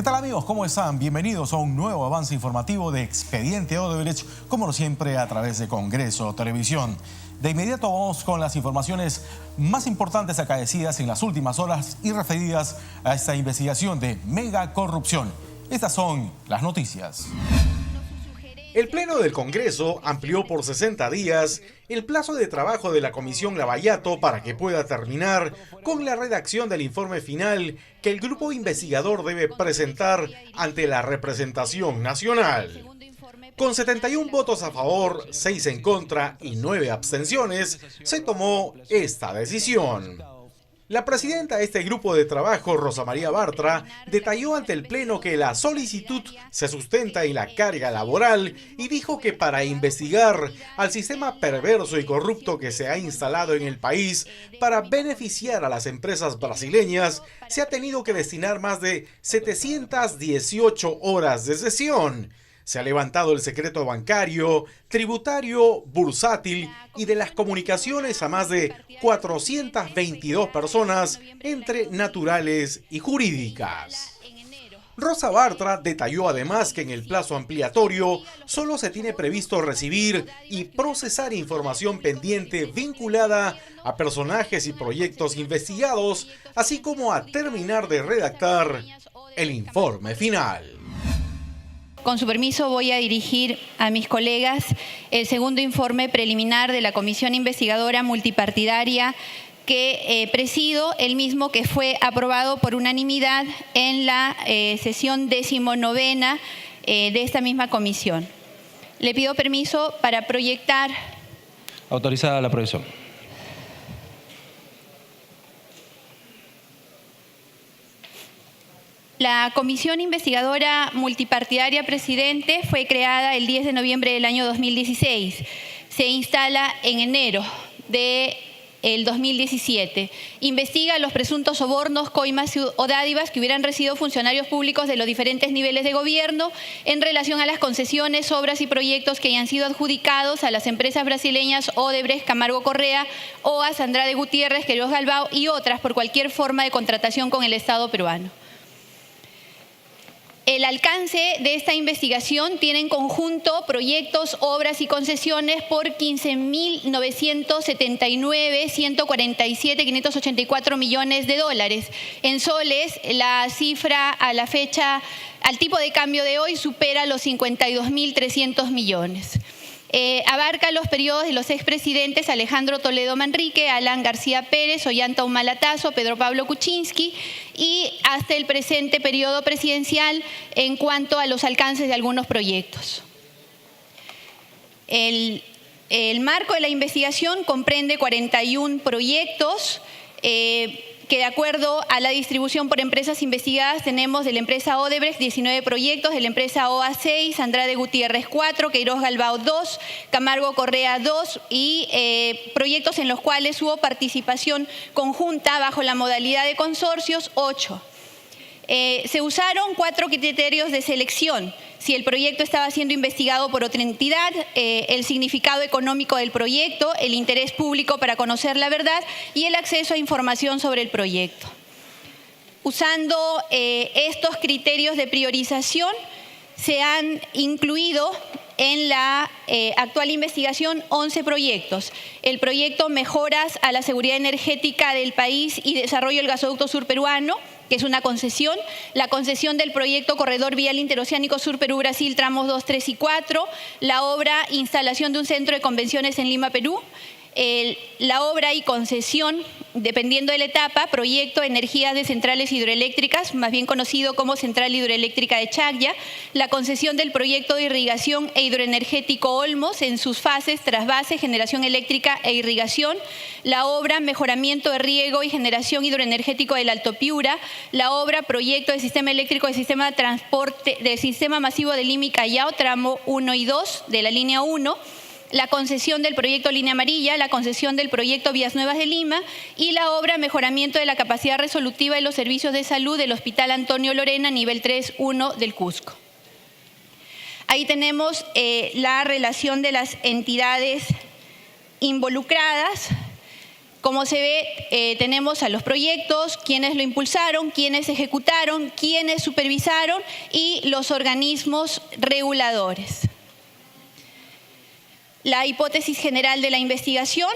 tal amigos? ¿Cómo están? Bienvenidos a un nuevo avance informativo de Expediente Odebrecht, como siempre a través de Congreso Televisión. De inmediato vamos con las informaciones más importantes acaecidas en las últimas horas y referidas a esta investigación de mega corrupción. Estas son las noticias. El Pleno del Congreso amplió por 60 días el plazo de trabajo de la Comisión Lavallato para que pueda terminar con la redacción del informe final que el grupo investigador debe presentar ante la representación nacional. Con 71 votos a favor, 6 en contra y 9 abstenciones, se tomó esta decisión. La presidenta de este grupo de trabajo, Rosa María Bartra, detalló ante el Pleno que la solicitud se sustenta en la carga laboral y dijo que para investigar al sistema perverso y corrupto que se ha instalado en el país para beneficiar a las empresas brasileñas, se ha tenido que destinar más de 718 horas de sesión. Se ha levantado el secreto bancario, tributario, bursátil y de las comunicaciones a más de 422 personas, entre naturales y jurídicas. Rosa Bartra detalló además que en el plazo ampliatorio solo se tiene previsto recibir y procesar información pendiente vinculada a personajes y proyectos investigados, así como a terminar de redactar el informe final. Con su permiso voy a dirigir a mis colegas el segundo informe preliminar de la Comisión Investigadora Multipartidaria que presido, el mismo que fue aprobado por unanimidad en la sesión 19ª de esta misma comisión. Le pido permiso para proyectar. Autorizada la proyección. La Comisión Investigadora Multipartidaria, presidente, fue creada el 10 de noviembre del año 2016. Se instala en enero del 2017. Investiga los presuntos sobornos, coimas o dádivas que hubieran recibido funcionarios públicos de los diferentes niveles de gobierno en relación a las concesiones, obras y proyectos que hayan sido adjudicados a las empresas brasileñas Odebrecht, Camargo Correa, OAS, Andrade Gutiérrez, Queiroz Galbao y otras por cualquier forma de contratación con el Estado peruano. El alcance de esta investigación tiene en conjunto proyectos, obras y concesiones por 15.979.147.584 millones de dólares. En soles, la cifra a la fecha, al tipo de cambio de hoy, supera los 52.300 millones. Abarca los periodos de los expresidentes Alejandro Toledo Manrique, Alan García Pérez, Ollanta Humala-Tazo, Pedro Pablo Kuczynski y hasta el presente periodo presidencial en cuanto a los alcances de algunos proyectos. El marco de la investigación comprende 41 proyectos que de acuerdo a la distribución por empresas investigadas tenemos de la empresa Odebrecht 19 proyectos, de la empresa OA 6, Andrade Gutiérrez 4, Queiroz Galbao 2, Camargo Correa 2 y proyectos en los cuales hubo participación conjunta bajo la modalidad de consorcios 8. Se usaron 4 criterios de selección: si el proyecto estaba siendo investigado por otra entidad, el significado económico del proyecto, el interés público para conocer la verdad y el acceso a información sobre el proyecto. Usando estos criterios de priorización, se han incluido en la actual investigación 11 proyectos. El proyecto Mejoras a la Seguridad Energética del País y Desarrollo del Gasoducto Sur Peruano, que es una concesión, la concesión del proyecto Corredor Vial Interoceánico Sur Perú-Brasil, tramos 2, 3 y 4, la obra Instalación de un Centro de Convenciones en Lima, Perú, la obra y concesión, dependiendo de la etapa, proyecto Energías de Centrales Hidroeléctricas, más bien conocido como Central Hidroeléctrica de Chacya, la concesión del proyecto de irrigación e hidroenergético Olmos en sus fases trasvase, generación eléctrica e irrigación, la obra Mejoramiento de Riego y Generación Hidroenergético del Alto Piura, la obra Proyecto de Sistema Eléctrico de Sistema de Transporte del Sistema Masivo de Lima y Callao, tramo 1 y 2 de la línea 1, la concesión del proyecto Línea Amarilla, la concesión del proyecto Vías Nuevas de Lima y la obra Mejoramiento de la Capacidad Resolutiva de los Servicios de Salud del Hospital Antonio Lorena, nivel 3-1 del Cusco. Ahí tenemos la relación de las entidades involucradas Como se ve, tenemos a los proyectos, quienes lo impulsaron, quienes ejecutaron, quienes supervisaron y los organismos reguladores. La hipótesis general de la investigación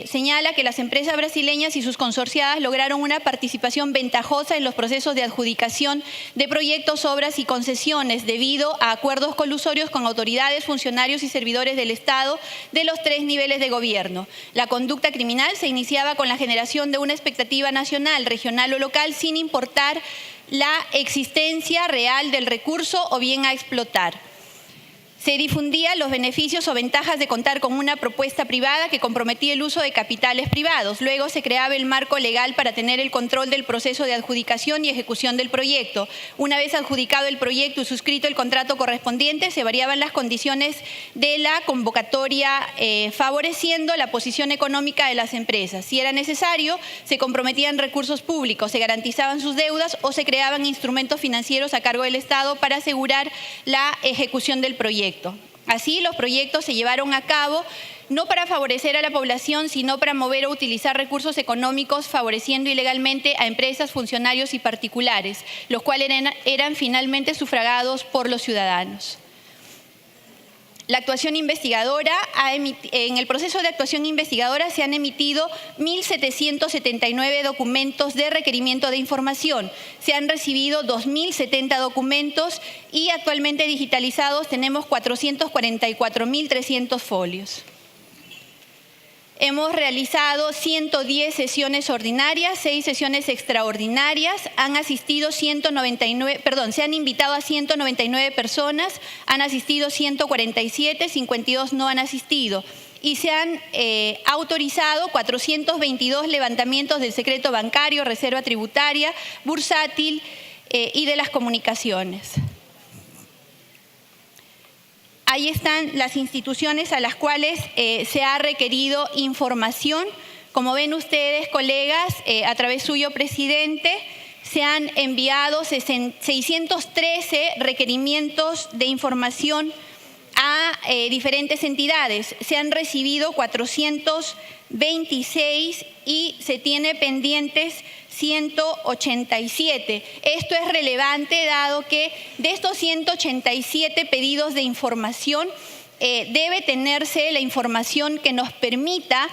señala que las empresas brasileñas y sus consorciadas lograron una participación ventajosa en los procesos de adjudicación de proyectos, obras y concesiones debido a acuerdos colusorios con autoridades, funcionarios y servidores del Estado de los 3 niveles de gobierno. La conducta criminal se iniciaba con la generación de una expectativa nacional, regional o local sin importar la existencia real del recurso o bien a explotar. Se difundían los beneficios o ventajas de contar con una propuesta privada que comprometía el uso de capitales privados. Luego se creaba el marco legal para tener el control del proceso de adjudicación y ejecución del proyecto. Una vez adjudicado el proyecto y suscrito el contrato correspondiente, se variaban las condiciones de la convocatoria favoreciendo la posición económica de las empresas. Si era necesario, se comprometían recursos públicos, se garantizaban sus deudas o se creaban instrumentos financieros a cargo del Estado para asegurar la ejecución del proyecto. Así, los proyectos se llevaron a cabo no para favorecer a la población, sino para mover o utilizar recursos económicos favoreciendo ilegalmente a empresas, funcionarios y particulares, los cuales eran finalmente sufragados por los ciudadanos. La actuación investigadora, en el proceso de actuación investigadora se han emitido 1.779 documentos de requerimiento de información. Se han recibido 2.070 documentos y actualmente digitalizados tenemos 444.300 folios. Hemos realizado 110 sesiones ordinarias, 6 sesiones extraordinarias, se han invitado a 199 personas, han asistido 147, 52 no han asistido y se han autorizado 422 levantamientos del secreto bancario, reserva tributaria, bursátil y de las comunicaciones. Ahí están las instituciones a las cuales se ha requerido información. Como ven ustedes, colegas, a través suyo, presidente, se han enviado 613 requerimientos de información a diferentes entidades. Se han recibido 426 y se tiene pendientes 187. Esto es relevante dado que de estos 187 pedidos de información debe tenerse la información que nos permita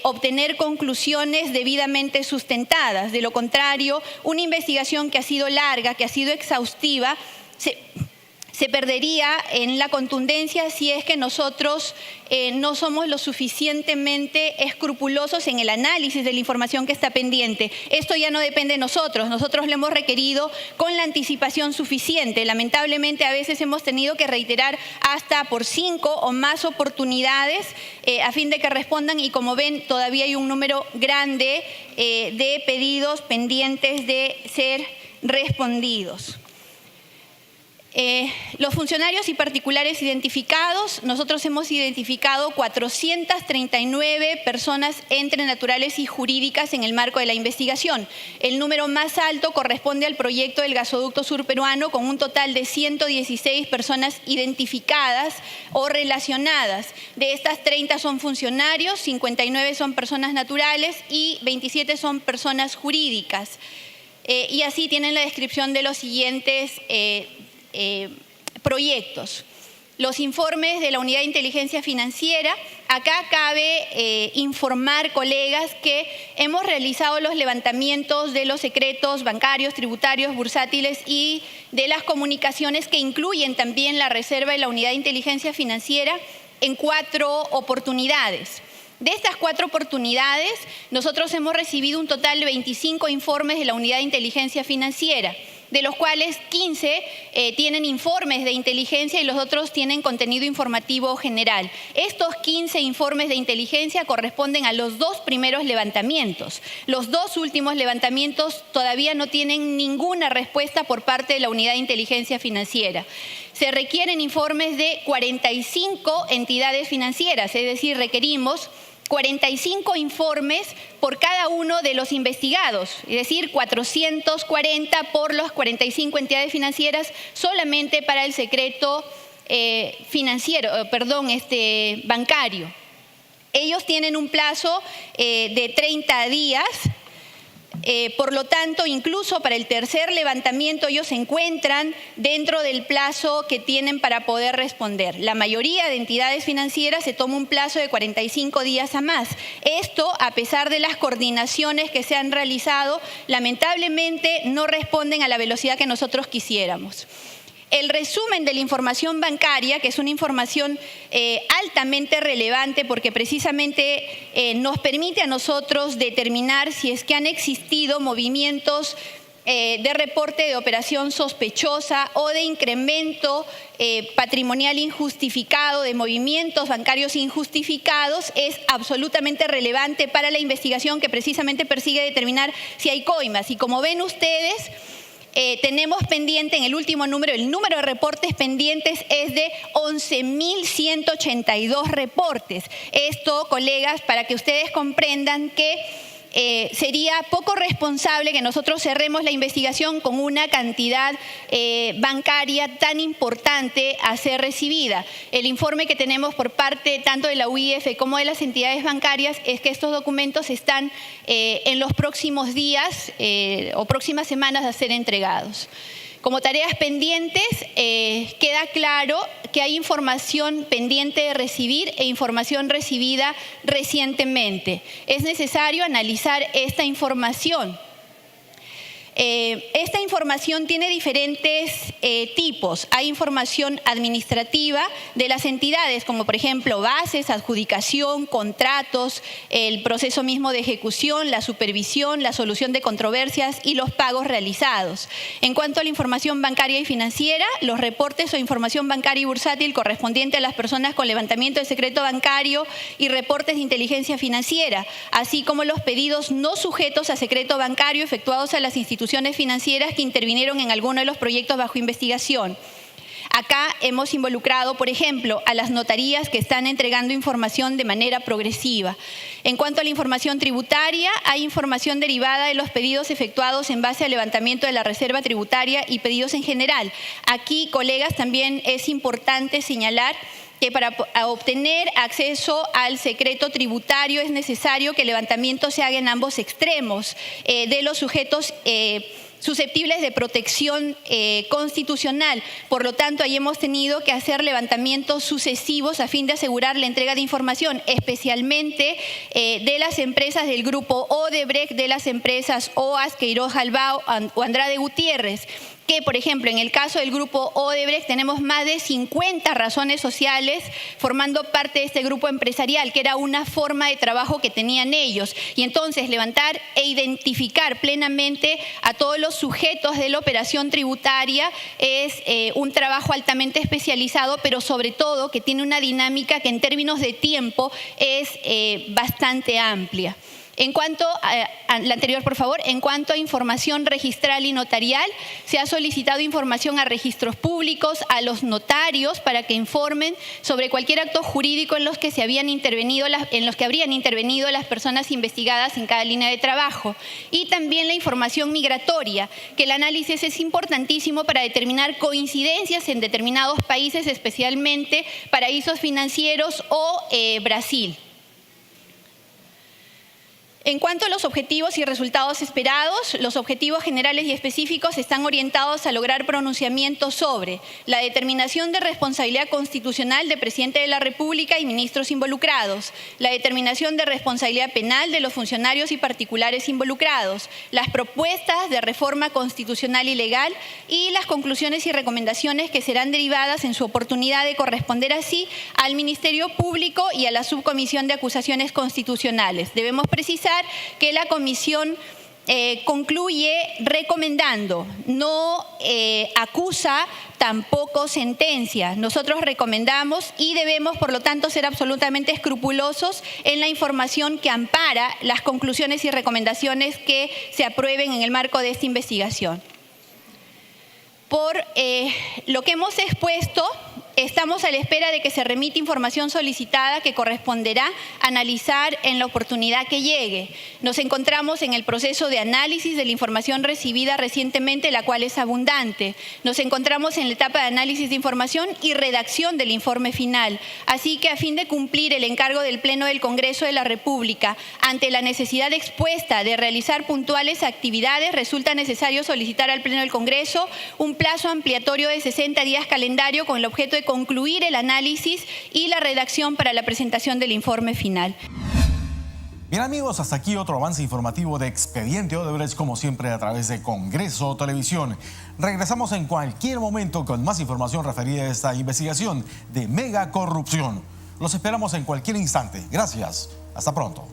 obtener conclusiones debidamente sustentadas. De lo contrario, una investigación que ha sido larga, que ha sido exhaustiva, se perdería en la contundencia si es que nosotros no somos lo suficientemente escrupulosos en el análisis de la información que está pendiente. Esto ya no depende de nosotros lo hemos requerido con la anticipación suficiente. Lamentablemente a veces hemos tenido que reiterar hasta por 5 o más oportunidades a fin de que respondan y como ven todavía hay un número grande de pedidos pendientes de ser respondidos. Los funcionarios y particulares identificados, nosotros hemos identificado 439 personas entre naturales y jurídicas en el marco de la investigación. El número más alto corresponde al proyecto del gasoducto surperuano con un total de 116 personas identificadas o relacionadas. De estas 30 son funcionarios, 59 son personas naturales y 27 son personas jurídicas. Y así tienen la descripción de los siguientes proyectos. Los informes de la Unidad de Inteligencia Financiera. Acá cabe informar, colegas, que hemos realizado los levantamientos de los secretos bancarios, tributarios, bursátiles y de las comunicaciones que incluyen también la reserva y la Unidad de Inteligencia Financiera en 4 oportunidades. De estas 4 oportunidades, nosotros hemos recibido un total de 25 informes de la Unidad de Inteligencia Financiera, de los cuales 15 tienen informes de inteligencia y los otros tienen contenido informativo general. Estos 15 informes de inteligencia corresponden a los 2 primeros levantamientos. Los 2 últimos levantamientos todavía no tienen ninguna respuesta por parte de la Unidad de Inteligencia Financiera. Se requieren informes de 45 entidades financieras, es decir, requerimos 45 informes por cada uno de los investigados, es decir, 440 por las 45 entidades financieras solamente para el secreto bancario. Ellos tienen un plazo de 30 días. Por lo tanto, incluso para el tercer levantamiento ellos se encuentran dentro del plazo que tienen para poder responder. La mayoría de entidades financieras se toma un plazo de 45 días a más. Esto, a pesar de las coordinaciones que se han realizado, lamentablemente no responden a la velocidad que nosotros quisiéramos. El resumen de la información bancaria, que es una información altamente relevante porque precisamente nos permite a nosotros determinar si es que han existido movimientos de reporte de operación sospechosa o de incremento patrimonial injustificado, de movimientos bancarios injustificados, es absolutamente relevante para la investigación que precisamente persigue determinar si hay coimas. Y como ven ustedes, tenemos pendiente en el último número, el número de reportes pendientes es de 11.182 reportes. Esto, colegas, para que ustedes comprendan que sería poco responsable que nosotros cerremos la investigación con una cantidad bancaria tan importante a ser recibida. El informe que tenemos por parte tanto de la UIF como de las entidades bancarias es que estos documentos están en los próximos días o próximas semanas a ser entregados. Como tareas pendientes, queda claro que hay información pendiente de recibir e información recibida recientemente. Es necesario analizar esta información. Esta información tiene diferentes tipos. Hay información administrativa de las entidades, como por ejemplo bases, adjudicación, contratos, el proceso mismo de ejecución, la supervisión, la solución de controversias y los pagos realizados. En cuanto a la información bancaria y financiera, los reportes o información bancaria y bursátil correspondiente a las personas con levantamiento de secreto bancario y reportes de inteligencia financiera, así como los pedidos no sujetos a secreto bancario efectuados a las instituciones financieras que intervinieron en alguno de los proyectos bajo investigación. Acá hemos involucrado, por ejemplo, a las notarías que están entregando información de manera progresiva. En cuanto a la información tributaria, hay información derivada de los pedidos efectuados en base al levantamiento de la reserva tributaria y pedidos en general. Aquí, colegas, también es importante señalar que para obtener acceso al secreto tributario es necesario que el levantamiento se haga en ambos extremos de los sujetos susceptibles de protección constitucional. Por lo tanto, ahí hemos tenido que hacer levantamientos sucesivos a fin de asegurar la entrega de información, especialmente de las empresas del grupo Odebrecht, de las empresas OAS, Queiroz Albao o Andrade Gutiérrez, que, por ejemplo, en el caso del grupo Odebrecht tenemos más de 50 razones sociales formando parte de este grupo empresarial, que era una forma de trabajo que tenían ellos. Y entonces levantar e identificar plenamente a todos los sujetos de la operación tributaria es un trabajo altamente especializado, pero sobre todo que tiene una dinámica que en términos de tiempo es bastante amplia. En cuanto a la anterior, por favor, en cuanto a información registral y notarial, se ha solicitado información a registros públicos, a los notarios, para que informen sobre cualquier acto jurídico en los que habrían intervenido las personas investigadas en cada línea de trabajo. Y también la información migratoria, que el análisis es importantísimo para determinar coincidencias en determinados países, especialmente paraísos financieros o Brasil. En cuanto a los objetivos y resultados esperados, los objetivos generales y específicos están orientados a lograr pronunciamientos sobre la determinación de responsabilidad constitucional del presidente de la República y ministros involucrados, la determinación de responsabilidad penal de los funcionarios y particulares involucrados, las propuestas de reforma constitucional y legal y las conclusiones y recomendaciones que serán derivadas en su oportunidad de corresponder así al Ministerio Público y a la Subcomisión de Acusaciones Constitucionales. Debemos precisar que la comisión concluye recomendando, no acusa, tampoco sentencia. Nosotros recomendamos y debemos, por lo tanto, ser absolutamente escrupulosos en la información que ampara las conclusiones y recomendaciones que se aprueben en el marco de esta investigación. Por lo que hemos expuesto, estamos a la espera de que se remita información solicitada que corresponderá analizar en la oportunidad que llegue. Nos encontramos en el proceso de análisis de la información recibida recientemente, la cual es abundante. Nos encontramos en la etapa de análisis de información y redacción del informe final. Así que a fin de cumplir el encargo del Pleno del Congreso de la República, ante la necesidad expuesta de realizar puntuales actividades, resulta necesario solicitar al Pleno del Congreso un plazo ampliatorio de 60 días calendario con el objeto de concluir el análisis y la redacción para la presentación del informe final. Bien amigos, hasta aquí otro avance informativo de Expediente Odebrecht, como siempre a través de Congreso Televisión. Regresamos en cualquier momento con más información referida a esta investigación de mega corrupción. Los esperamos en cualquier instante. Gracias. Hasta pronto.